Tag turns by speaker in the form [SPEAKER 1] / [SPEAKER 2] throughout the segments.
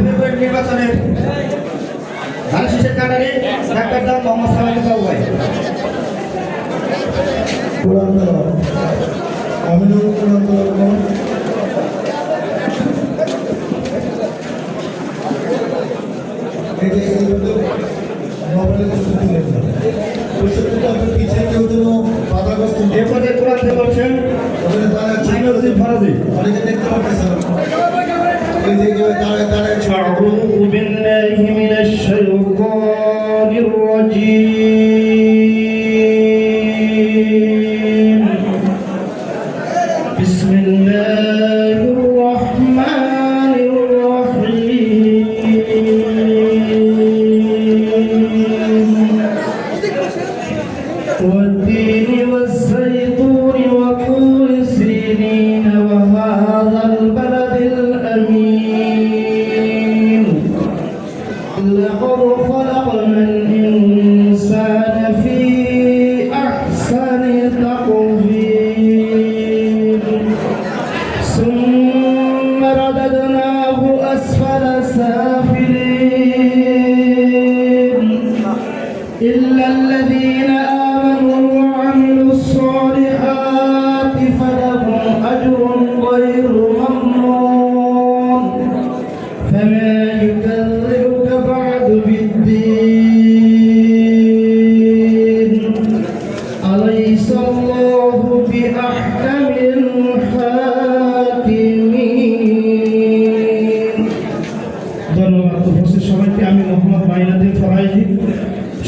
[SPEAKER 1] ফেব্রুয়ারি নির্বাচনের ধান শীষের কাটারি ডাক্তার দাম মোহাম্মদ সালামুল বাবু ভাই। এরপরে কোরআন বলছেন অনেকে দেখতে পাচ্ছেন। أعوذ بالله من الشيطان الرجيم بسم الله الرحمن الرحيم والتين والزيتون وطور سينين وهذا البلد الأمين لقد خلقنا الإنسان في أحسن تقويم ثم رددناه أسفل سافلين إلا الذين آمنوا وعملوا الصالحات فلهم أجر غير ممنون فما يكذبك بعد بالدين أليس الله بأحكم الحاكمين ধন্যবাদ উপস্থিত সবাইকে। আমি মোহাম্মদ মাইনুদ্দিন ফরাইজি,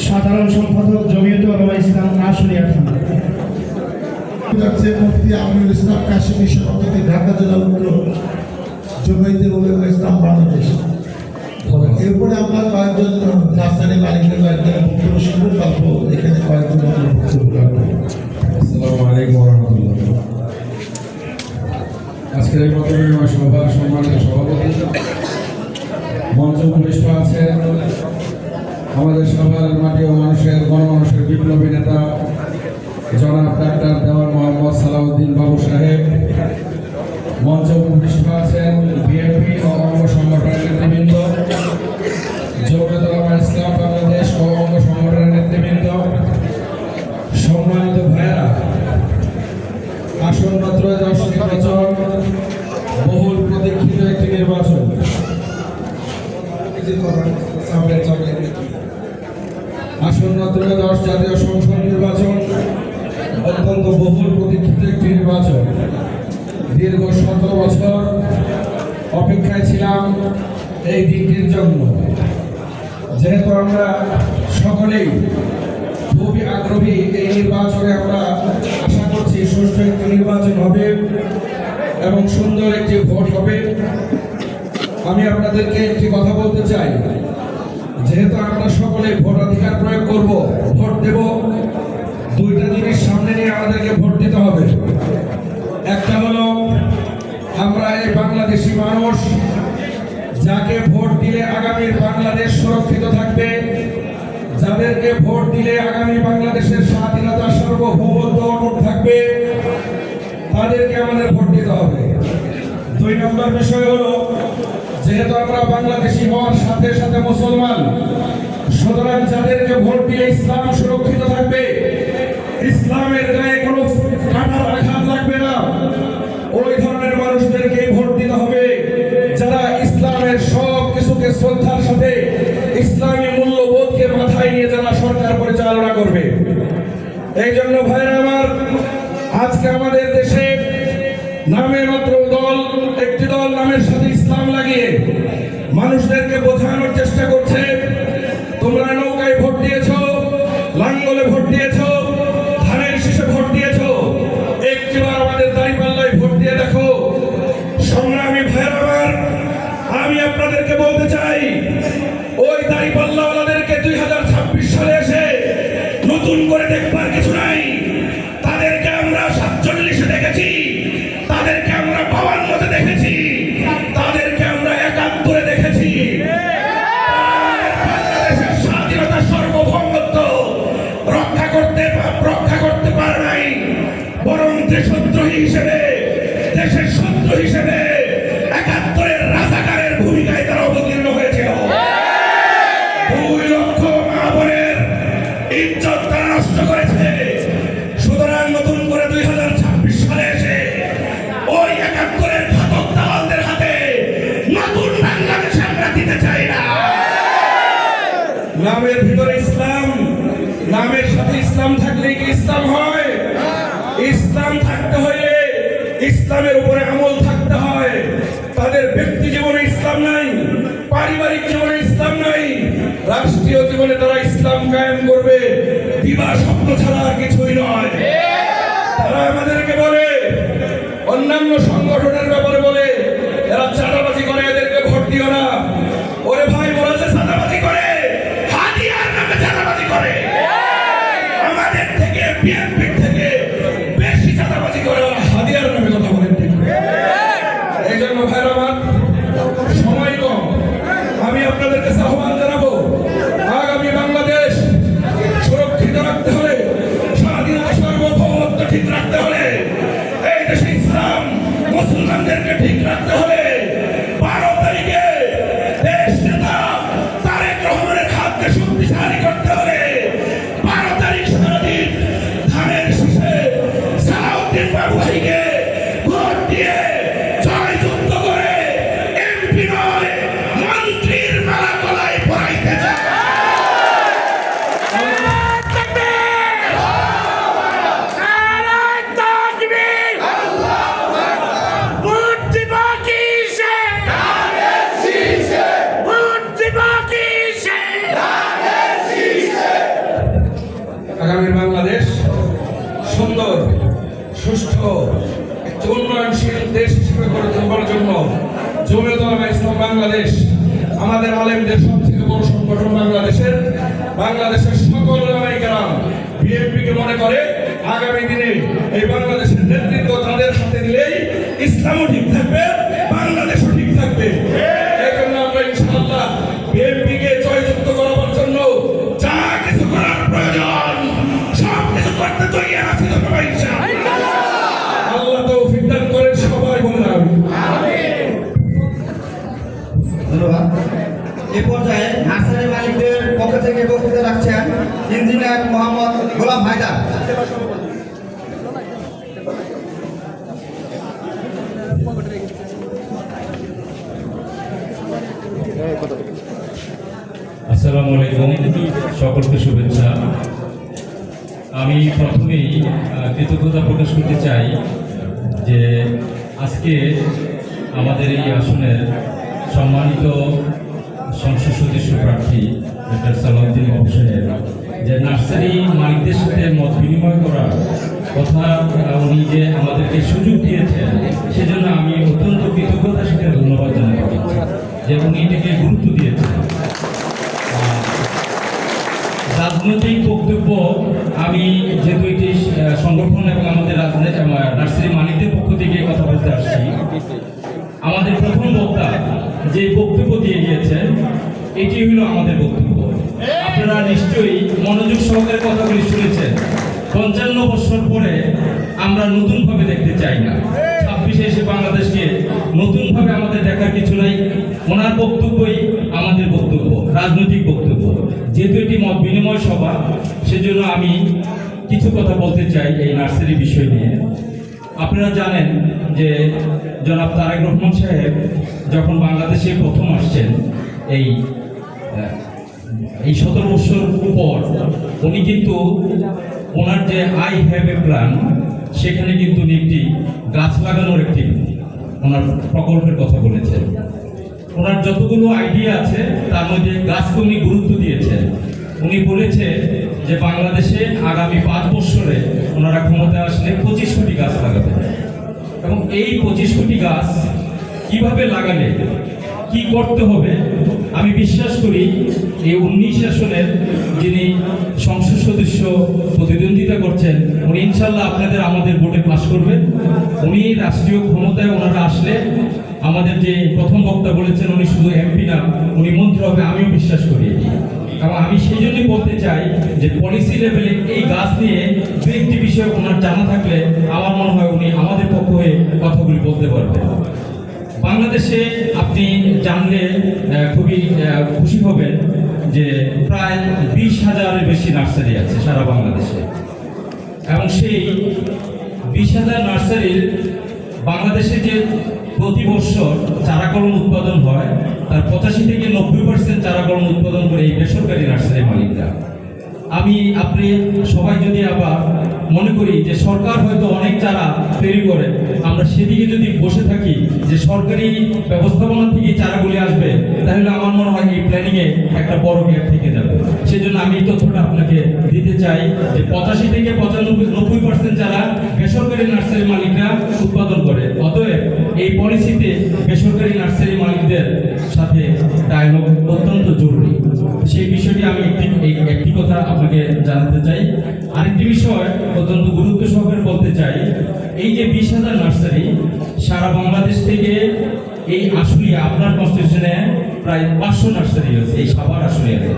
[SPEAKER 1] সাধারণ সম্পাদক জমিয়তে উলামা ইসলাম আশুলিয়া থানা।
[SPEAKER 2] মুফতি আমিনুল ইসলাম কাশিমি সভাপতি, ঢাকা জেলা উত্তর, জমিয়তে উলামা ইসলাম বাংলাদেশ। এরপরে আমরা কয়েকজন নার্সারি মালিকের কয়েকজন বক্তব্য শুনবো, তারপর এখানে কয়েকজন বক্তব্য রাখবো।
[SPEAKER 3] আসসালামু আলাইকুম ওয়া রাহমাতুল্লাহ। আজকের এই মতবিনিময় সভার সম্মানিত সভাপতি, মঞ্চে উপবিষ্ট আছেন আমাদের সবার মাটি ও মানুষের গণমানুষের বিপ্লবী নেতা জনাব ডাক্তার দেওয়ান মোহাম্মদ সালাউদ্দিন বাবু সাহেব। মঞ্চে উপবিষ্ট আছেন বিএনপি ও অঙ্গ সংগঠনের নেতৃবৃন্দ, জমিয়তে উলামা ইসলাম বাংলাদেশ ও অঙ্গ সংগঠনের নেতৃবৃন্দ, সম্মানিত ভাইয়েরা। আসন্ন ত্রয়োদশ নির্বাচন, বহুল প্রতীক্ষিত একটি নির্বাচন। আসন্ন ত্রয়োদশ জাতীয় সংসদ নির্বাচন অত্যন্ত বহুল প্রতীক্ষিত একটি নির্বাচন। দীর্ঘ 17 বছর অপেক্ষায় ছিলাম এই দিনটির জন্য। যেহেতু আমরা সকলেই খুবই আগ্রহী, এই নির্বাচনে আমরা আশা করছি সুষ্ঠু একটি নির্বাচন হবে এবং সুন্দর একটি ভোট হবে। আমি আপনাদেরকে একটি কথা বলতে চাই, যেহেতু আমরা সকলে ভোটাধিকার প্রয়োগ করব, ভোট দেব, দুইটা জিনিস সামনে নিয়ে আমাদেরকে ভোট দিতে হবে। একটা হলো আমরা এই বাংলাদেশি মানুষ, যাকে ভোট দিলে আগামীর বাংলাদেশ সুরক্ষিত থাকবে, যাদেরকে ভোট দিলে আগামী বাংলাদেশের স্বাধীনতা সার্বভৌমত্ব অটুট থাকবে, তাদেরকে আমাদের ভোট দিতে হবে। 2 নম্বর বিষয় হলো, যেহেতু আমরা বাংলাদেশি হওয়ার সাথে সাথে মুসলমান, সুতরাং যাদেরকে ভোট দিলে ইসলাম সুরক্ষিত থাকবে, ইসলামের গায়ে কোনো কাঁটার আঘাত লাগবে না, ওই ধরনের মানুষদেরকে ভোট দিতে হবে, যারা ইসলামের সব কিছুকে শ্রদ্ধার সাথে ইসলামী মূল্যবোধকে মাথায় নিয়ে যারা সরকার পরিচালনা করবে। এই জন্য ভাইরা আমার, আজকে আমাদের দেশে নামে মাত্র দল, একটি দল নামের সাথে ইসলাম লাগিয়ে মানুষদেরকে বোঝানোর চেষ্টা করছে, তোমরা নৌকায় ভোট দিয়েছো, লাঙ্গলে ভোট দিয়েছো, ধানের শীষে ভোট দিয়েছো, একটিবার আমাদের দাঁড়িপাল্লায় ভোট দিয়ে দেখো। সংগ্রামী ভাইরা আমার, আমি আপনাদেরকে বলতে চাই, ওই দাঁড়িপাল্লাওয়ালাদেরকে 2026 সালে এসে নতুন করে দেখবার কিছু নাই। তাদেরকে আমরা 47-এ দেখেছি, তাদেরকে আমরা 52-তে দেখেছি, তাদেরকে আমরা 71-এ দেখেছি। বাংলাদেশের স্বাধীনতা নামের ভিতরে ইসলাম, নামের সাথে ইসলাম থাকলে কি ইসলাম হয়? ইসলাম থাকতে হলে ইসলামের উপরে আমল থাকতে হয়। তাদের ব্যক্তি জীবনে ইসলাম নাই, পারিবারিক জীবনে ইসলাম নাই, রাষ্ট্রীয় জীবনে তারা ইসলাম কায়েম করবে দিবা স্বপ্ন ছাড়া আর কিছুই নয়। তারা আমাদেরকে বলে, অন্যান্য সংগঠনের ব্যাপারে বলে এরা চাঁদাবাজি করে, এদেরকে ভোট দিও না। ওরে ভাই, ওরা যে চাঁদাবাজি করে, হাদিয়ার নামে চাঁদাবাজি করে। আমাদের থেকে, বিএনপির থেকে বেশি চাঁদাবাজি করে ওরা হাদিয়ার নামে কথা বলেন। ঠিক এই জন্য ভাইরা আমার, সময় কম, আমি আপনাদের কাছে আহ্বান জানাবো, আগামী বাংলাদেশ সুরক্ষিত রাখতে হলে, স্বাধীনতা সার্বভৌমত্ব ঠিক রাখতে হলে, এই দেশে ইসলাম মুসলমানদেরকে ঠিক রাখতে হলে 12 তারিখে দেশ নেতা তারেক রহমানের হাতকে শক্তিশালী করতে হলে 12 তারিখ সারাদিন ধানের শীষে সালাউদ্দিন বাবু ভাইকে ভোট দিয়ে জয়যুক্ত করে এমপি নয় মন্ত্রীর মালা গলায় পরাইতে চায়। আগামী বাংলাদেশ সুন্দর, সুষ্ঠু, একটি উন্নয়নশীল দেশ হিসেবে গড়ে তোলবার জন্য জমিয়তুল উলামা ইসলাম বাংলাদেশ, আমাদের আলেমদের সবথেকে বড় সংগঠন বাংলাদেশের সকল উলামায়ে কেরাম বিএনপিকে মনে করে আগামী দিনে এই বাংলাদেশের নেতৃত্ব তাদের হাতে দিলেই ইসলামও ঠিক থাকবে, বাংলাদেশও ঠিক থাকবে। এই জন্য আমরা ইনশাআল্লাহ বিএনপিকে জয়যুক্ত করার জন্য যা কিছু করার প্রয়োজন সব কিছু করতে তৈরি আছি। আল্লাহ তৌফিক দান করেন, সবাই বলেন আমিন।
[SPEAKER 4] ধন্যবাদ। এ পর্যায়ে নার্সারি মালিকদের পক্ষ থেকে বক্তৃতা রাখছেন ইঞ্জিনিয়ার মোহাম্মদ গোলাম হায়দার।
[SPEAKER 5] আসসালামু আলাইকুম, সকলকে শুভেচ্ছা। আমি প্রথমেই কৃতজ্ঞতা প্রকাশ করতে চাই যে আজকে আমাদের এই আসনের সম্মানিত সংসদ সদস্য প্রার্থী ডক্টর সালাউদ্দিন বাবু সাহেব যে নার্সারি মালিকদের সাথে মত বিনিময় করার কথা উনি যে আমাদেরকে সুযোগ দিয়েছেন, সেজন্য আমি অত্যন্ত কৃতজ্ঞতার সাথে ধন্যবাদ জানাতে চাচ্ছি যে উনি এটাকে গুরুত্ব দিয়েছেন। রাজনৈতিক বক্তব্য আমি যেহেতু এটি সংগঠন এবং আমাদের নার্সারি মালিকদের পক্ষ থেকে কথা বলতে আসছি, আমাদের প্রথম বক্তা যে বক্তব্য দিয়ে গিয়েছেন এটি হলো আমাদের বক্তব্য। আপনারা নিশ্চয়ই মনোযোগ সহকারে কথাগুলি শুনেছেন। 55 বছর পরে আমরা নতুনভাবে দেখতে চাই না, 26-এ এসে বাংলাদেশকে নতুনভাবে আমাদের দেখার কিছু নাই। ওনার বক্তব্যই আমাদের বক্তব্য, রাজনৈতিক বক্তব্য। যেহেতু এটি মত বিনিময় সভা, সেজন্য আমি কিছু কথা বলতে চাই এই নার্সারি বিষয় নিয়ে। আপনারা জানেন যে জনাব তারেক রহমান সাহেব যখন বাংলাদেশে প্রথম আসছেন, এই 17 বছর পর উনি কিন্তু ওনার যে আই হ্যাভ এ প্ল্যান, সেখানে কিন্তু উনি একটি গাছ লাগানোর একটি ওনার প্রকল্পের কথা বলেছেন। ওনার যতগুলো আইডিয়া আছে তার মধ্যে গাছকে উনি গুরুত্ব দিয়েছেন। উনি বলেছে যে বাংলাদেশে আগামী 5 বছরে ওনারা ক্ষমতায় আসলে 25 কোটি গাছ লাগাবেন, এবং এই 25 কোটি গাছ কিভাবে লাগালে কি করতে হবে, আমি বিশ্বাস করি এই 19 আসনের যিনি সংসদ সদস্য প্রতিদ্বন্দ্বিতা করছেন, উনি ইনশাল্লাহ আপনাদের আমাদের ভোটে পাশ করবেন। উনি রাষ্ট্রীয় ক্ষমতায় ওনারা আসলে, আমাদের যে প্রথম বক্তা বলেছেন উনি শুধু এমপি না, উনি মন্ত্রী হবে, আমিও বিশ্বাস করি। এবং আমি সেই জন্যই বলতে চাই যে পলিসি লেভেলে এই গাছ নিয়ে দু একটি বিষয় ওনার জানা থাকলে আমার মনে হয় উনি আমাদের পক্ষ হয়ে কথাগুলি বলতে পারবেন। বাংলাদেশে আপনি জানলে খুবই খুশি হবেন যে প্রায় 20,000-এর বেশি নার্সারি আছে সারা বাংলাদেশে, এবং সেই 20,000 নার্সারির বাংলাদেশে যে প্রতি বছর চারা কলম উৎপাদন হয়, তার 85 থেকে 90% চারা কলম উৎপাদন করে এই বেসরকারি নার্সারি মালিকরা। আপনি সবাই যদি আবার মনে করি যে সরকার হয়তো অনেক চারা তৈরি করে, আমরা সেদিকে যদি বসে থাকি যে সরকারি ব্যবস্থাপনা থেকে চারাগুলি আসবে, তাহলে আমার মনে হয় এই প্ল্যানিংয়ে একটা বড় গ্যাপ থেকে যাবে। সেজন্য আমি এই তথ্যটা আপনাকে দিতে চাই যে 85 থেকে 90% চারা বেসরকারি নার্সারি মালিকরা উৎপাদন করে। অতএব এই পলিসিতে বেসরকারি নার্সারি মালিকদের সাথে ডায়ালগ অত্যন্ত জরুরি। সেই বিষয়টি আমি একটি কথা আপনাকে জানাতে চাই। আরেকটি বিষয় অত্যন্ত গুরুত্ব সহকারে বলতে চাই, এই যে 20,000 নার্সারি সারা বাংলাদেশ থেকে, এই আশুলিয়া আপনার কনস্টিটিউশনে প্রায় 500 নার্সারি আছে এই সাভার আশুলিয়াতে,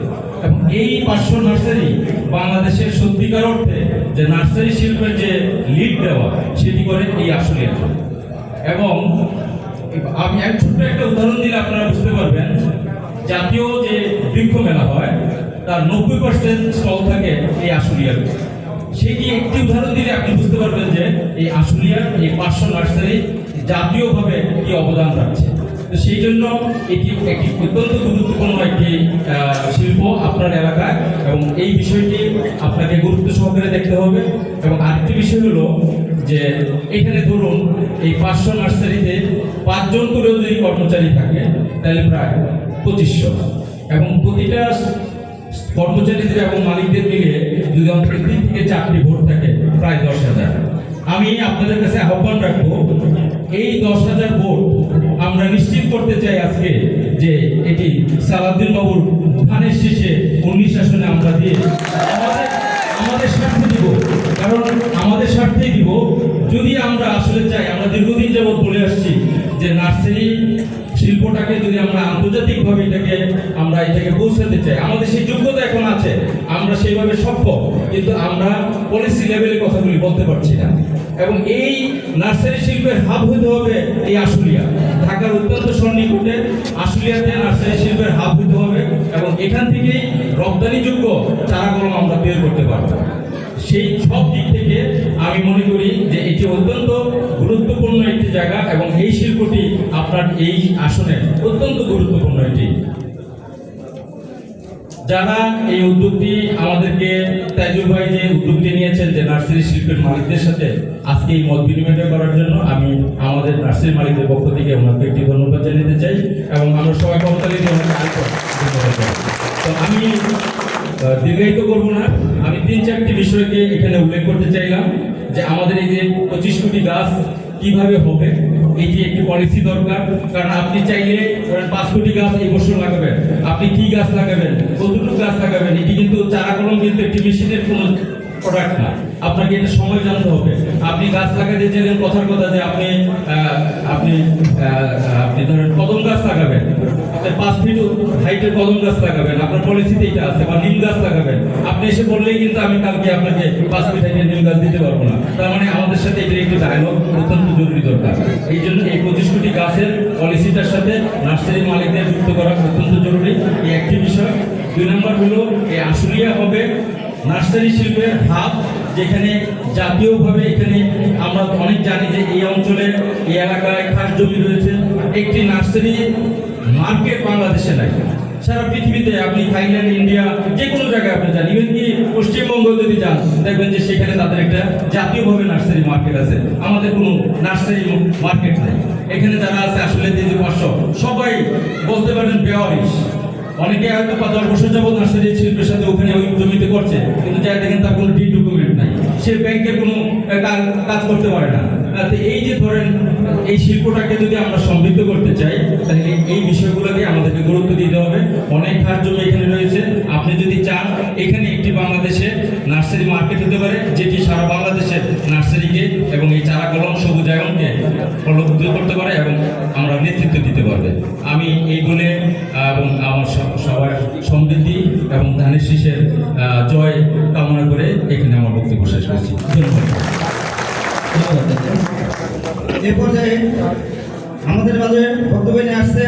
[SPEAKER 5] এবং এই 500 নার্সারি বাংলাদেশের সত্যিকার অর্থে যে নার্সারি শিল্পের যে লিড দেওয়া সেটি করে এই আশুলিয়াতে। এবং আমি ছোট্ট একটা উদাহরণ দিলে আপনারা বুঝতে পারবেন, জাতীয় যে বৃক্ষ মেলা হয় তার 90% স্টল থাকে এই আশুলিয়ার। সেটি একটি উদাহরণ দিলে আপনি বুঝতে পারবেন যে এই আশুলিয়ার এই 500 নার্সারি জাতীয়ভাবে কি অবদান রাখছে। তো সেই জন্য এটি একটি অত্যন্ত গুরুত্বপূর্ণ একটি শিল্প আপনার এলাকায়, এবং এই বিষয়টি আপনাকে গুরুত্ব সহকারে দেখতে হবে। এবং আরেকটি বিষয় হলো যে এখানে ধরুন এই 500 নার্সারিতে 5 জন করেও যদি কর্মচারী থাকে তাহলে প্রায় 2500, এবং প্রতিটা কর্মচারীদের এবং মালিকদের মিলিয়ে যদি অন্তত 3 থেকে 4টি ভোট থাকে প্রায় 10,000। আমি আপনাদের কাছে আহ্বান রাখবো, এই 10,000 ভোট আমরা নিশ্চিত করতে চাই আজকে যে এটি সালাউদ্দিন বাবুর ধানের শীষে 19 আসনে আমরা দিয়ে আমাদের স্বার্থে দিব। কারণ আমাদের স্বার্থেই দিব। যদি আমরা আসলে চাই, আমরা দীর্ঘদিন যাবৎ বলে আসছি যে নার্সারি শিল্পটাকে যদি আমরা আন্তর্জাতিকভাবে এটাকে পৌঁছাতে চাই, আমাদের সেই যোগ্যতা এখন আছে, আমরা সেইভাবে সক্ষম, কিন্তু আমরা পলিসি লেভেলে কথাগুলি বলতে পারছি না। এবং এই নার্সারি শিল্পের হাব হতে হবে এই আশুলিয়া, ঢাকার অত্যন্ত সন্নিকটে আশুলিয়াতে নার্সারি শিল্পের হাব হতে হবে, এবং এখান থেকেই রপ্তানিযোগ্য চারা কলম আমরা তৈরি করতে পারবো। সেই সব দিক থেকে আমি মনে করি যে এটি অত্যন্ত গুরুত্বপূর্ণ একটি জায়গা, এবং এই শিল্পটি আপনার এই আসনে অত্যন্ত গুরুত্বপূর্ণ এটি। যারা এই উদ্যোগটি আমাদেরকে, তাইজুল ভাই যে উদ্যোগটি নিয়েছেন যে নার্সারি শিল্পের মালিকদের সাথে আজকে এই মত বিনিময় করার জন্য, আমি আমাদের নার্সারি মালিকদের পক্ষ থেকে ওনাকে একটি ধন্যবাদ জানাতে চাই, এবং আমরা সবাই করতালি দিয়ে ওনাকে আরেকবার ধন্যবাদ জানাই। তো আমি দীর্ঘায়িত করবো না, আমি 3-4টি বিষয়কে এখানে উল্লেখ করতে চাইলাম যে আমাদের এই যে 25 কোটি গাছ কিভাবে হবে, এটি একটি পলিসি দরকার। কারণ আপনি চাইলে 5 কোটি গাছ এই বছর লাগাবেন, আপনি কি গাছ লাগাবেন, কতটুকু গাছ লাগাবেন, এটি কিন্তু চারা কলম কিন্তু একটি মেশিনের কোনো প্রোডাক্ট না। আপনাকে এটা সময় জানতে হবে। আপনি গাছ লাগাতে চাইলেন, কথার কথা যে আপনি ধরেন কদম গাছ লাগাবেন, আপনি 5 ফিট হাইটের কদম গাছ লাগাবেন, আপনার পলিসিতে এটা আছে, বা নিম গাছ লাগাবেন। আপনি এসে বললেই কিন্তু আমি কালকে আপনাকে 5 ফিট হাইটের নিম গাছ দিতে পারবো না। তার মানে আমাদের সাথে এটার একটু ডায়লগ অত্যন্ত জরুরি দরকার। এই জন্য এই 25 কোটি গাছের পলিসিটার সাথে নার্সারি মালিকদের যুক্ত করা অত্যন্ত জরুরি, এই একটি বিষয়। 2 নম্বর হলো এই আশুলিয়া হবে নার্সারি শিল্পের হাব, যেখানে জাতীয়ভাবে এখানে আমরা অনেক জানি যে এই অঞ্চলে এই এলাকায় খাস জমি রয়েছে, একটি নার্সারি মার্কেট বাংলাদেশে নাই। সারা পৃথিবীতে আপনি থাইল্যান্ড, ইন্ডিয়া, যে কোনো জায়গায় আপনি যান, ইভেন কি পশ্চিমবঙ্গ যদি যান, দেখবেন যে সেখানে তাদের একটা জাতীয়ভাবে নার্সারি মার্কেট আছে। আমাদের কোনো নার্সারি মার্কেট নাই। এখানে যারা আছে আসলে 500 সবাই বলতে পারেন বেওয়ারিশ। অনেকে হয়তো 10 বছর যাবত নার্সারি শিল্পের সাথে ওখানে ওই জমিতে করছে, কিন্তু যাই দেখেন তার কোনো ডিড ডকুমেন্ট নাই, সে ব্যাংকের কোনো কাজ করতে পারে না। এই যে ধরেন এই শিল্পটাকে যদি আমরা সমৃদ্ধ করতে চাই, তাহলে এই বিষয়গুলোকে আমাদেরকে গুরুত্ব দিতে হবে। অনেক খাস জমি এখানে রয়েছে, আপনি যদি চান এখানে একটি বাংলাদেশে নার্সারি মার্কেট হতে পারে, যেটি সারা বাংলাদেশের নার্সারিকে এবং এই চারা কলম সবুজায়নকে প্রলব্ধ করতে পারে, এবং আমরা নেতৃত্ব দিতে পারবে। আমি এই বলে এবং আমার সবার সমৃদ্ধি এবং ধানের শীষের জয় কামনা করে এখানে আমার বক্তব্য শেষ করছি। ধন্যবাদ।
[SPEAKER 4] এ পর্যায়ে আমাদের মাঝে বক্তব্য নিয়ে আসছে